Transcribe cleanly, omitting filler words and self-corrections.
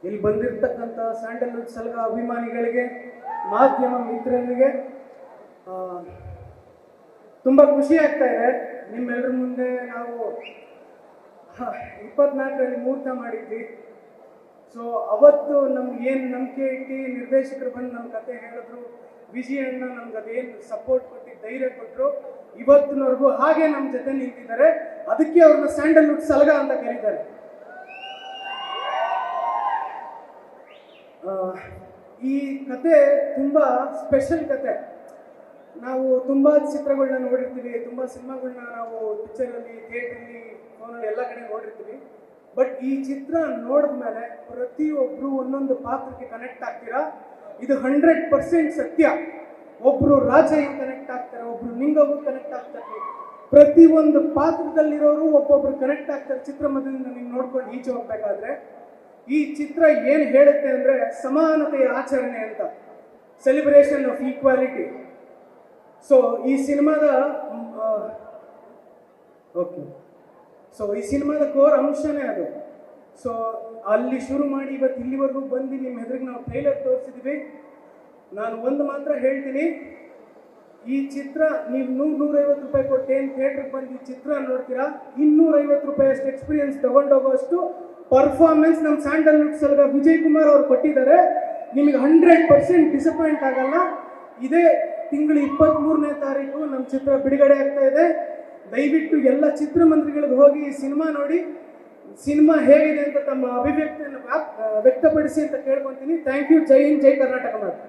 ಇಲ್ಲಿ ಬಂದಿರತಕ್ಕಂಥ ಸ್ಯಾಂಡಲ್ವುಡ್ ಸಲಗ ಅಭಿಮಾನಿಗಳಿಗೆ, ಮಾಧ್ಯಮ ಮಿತ್ರರಿಗೆ ತುಂಬ ಖುಷಿ ಆಗ್ತಾ ಇದೆ. ನಿಮ್ಮೆಲ್ಲರ ಮುಂದೆ ನಾವು 24ರಲ್ಲಿ ಮುಹೂರ್ತ ಮಾಡಿದ್ವಿ. ಸೊ ಅವತ್ತು ನಮ್ಗೆ ಏನು ನಂಬಿಕೆ ಇಟ್ಟು ನಿರ್ದೇಶಕರು ಬಂದು ನಮ್ಮ ಕತೆ ಹೇಳಿದ್ರು, ವಿಜಯಣ್ಣ ನಮ್ಗೆ ಅದೇನು ಸಪೋರ್ಟ್ ಕೊಟ್ಟು ಧೈರ್ಯ ಕೊಟ್ಟರು, ಇವತ್ತಿನವರೆಗೂ ಹಾಗೆ ನಮ್ಮ ಜೊತೆ ನಿಂತಿದ್ದಾರೆ. ಅದಕ್ಕೆ ಅವ್ರನ್ನ ಸ್ಯಾಂಡಲ್ವುಡ್ ಸಲಗ ಅಂತ ಕರೀತಾರೆ. ಈ ಕತೆ ತುಂಬ ಸ್ಪೆಷಲ್ ಕತೆ. ನಾವು ತುಂಬ ಚಿತ್ರಗಳನ್ನ ನೋಡಿರ್ತೀವಿ, ತುಂಬ ಸಿನಿಮಾಗಳನ್ನ ನಾವು ಪಿಕ್ಚರಲ್ಲಿ, ಥಿಯೇಟ್ರಲ್ಲಿ, ಫೋನಲ್ಲಿ ಎಲ್ಲ ಕಡೆ ನೋಡಿರ್ತೀವಿ. ಬಟ್ ಈ ಚಿತ್ರ ನೋಡಿದ್ಮೇಲೆ ಪ್ರತಿಯೊಬ್ಬರು ಒಂದೊಂದು ಪಾತ್ರಕ್ಕೆ ಕನೆಕ್ಟ್ ಆಗ್ತೀರಾ. ಇದು 100% ಸತ್ಯ. ಒಬ್ಬರು ರಾಜ ಹೆಂಗೆ ಕನೆಕ್ಟ್ ಆಗ್ತಾರೆ, ಒಬ್ಬರು ನಿಂಗವು ಕನೆಕ್ಟ್ ಆಗ್ತಾರೆ, ಪ್ರತಿಯೊಂದು ಪಾತ್ರದಲ್ಲಿರೋರು ಒಬ್ಬೊಬ್ರು ಕನೆಕ್ಟ್ ಆಗ್ತಾರೆ. ಚಿತ್ರಮಂದಿರದಿಂದ ನೀವು ನೋಡ್ಕೊಂಡು ಈಚೆ ಹೋಗ್ಬೇಕಾದ್ರೆ ಈ ಚಿತ್ರ ಏನು ಹೇಳುತ್ತೆ ಅಂದರೆ ಸಮಾನತೆಯ ಆಚರಣೆ ಅಂತ, ಸೆಲೆಬ್ರೇಷನ್ ಆಫ್ ಈಕ್ವಾಲಿಟಿ. ಸೊ ಈ ಸಿನಿಮಾದ ಈ ಸಿನಿಮಾದ ಕೋರ್ ಅಂಶನೇ ಅದು. ಸೊ ಅಲ್ಲಿ ಶುರು ಮಾಡಿ ಇವತ್ತು ಇಲ್ಲಿವರೆಗೂ ಬಂದು ನಿಮ್ಮ ಎದುರಿಗೆ ನಾವು ಟ್ರೈಲರ್ ತೋರಿಸಿದ್ವಿ. ನಾನು ಒಂದು ಮಾತ್ರ ಹೇಳ್ತೀನಿ, ಈ ಚಿತ್ರ ನೀವು 100-150 ರೂಪಾಯಿ ಕೊಟ್ಟು ಏನು ಥಿಯೇಟ್ರಿಗೆ ಬಂದು ಈ ಚಿತ್ರ ನೋಡ್ತೀರಾ, 250 ರೂಪಾಯಿ ಅಷ್ಟು ಎಕ್ಸ್ಪೀರಿಯನ್ಸ್ ತಗೊಂಡೋಗೋಷ್ಟು ಪರ್ಫಾರ್ಮೆನ್ಸ್ ನಮ್ಮ ಸ್ಯಾಂಡಲ್ವುಡ್ ಸಲಗ ವಿಜಯ್ ಕುಮಾರ್ ಅವರು ಕೊಟ್ಟಿದ್ದಾರೆ. ನಿಮಗೆ 100% ಡಿಸಪಾಯಿಂಟ್ ಆಗಲ್ಲ. ಇದೇ ತಿಂಗಳು 23ನೇ ತಾರೀಕು ನಮ್ಮ ಚಿತ್ರ ಬಿಡುಗಡೆ ಆಗ್ತಾ ಇದೆ. ದಯವಿಟ್ಟು ಎಲ್ಲ ಚಿತ್ರಮಂದಿರಗಳಿಗೆ ಹೋಗಿ ಈ ಸಿನಿಮಾ ನೋಡಿ, ಸಿನಿಮಾ ಹೇಗಿದೆ ಅಂತ ತಮ್ಮ ಅಭಿವ್ಯಕ್ತಿಯನ್ನು ವ್ಯಕ್ತಪಡಿಸಿ ಅಂತ ಕೇಳ್ಕೊತೀನಿ. Thank you. ಜೈ ಹಿಂದ್, ಜೈ ಕರ್ನಾಟಕ ಮಾತು.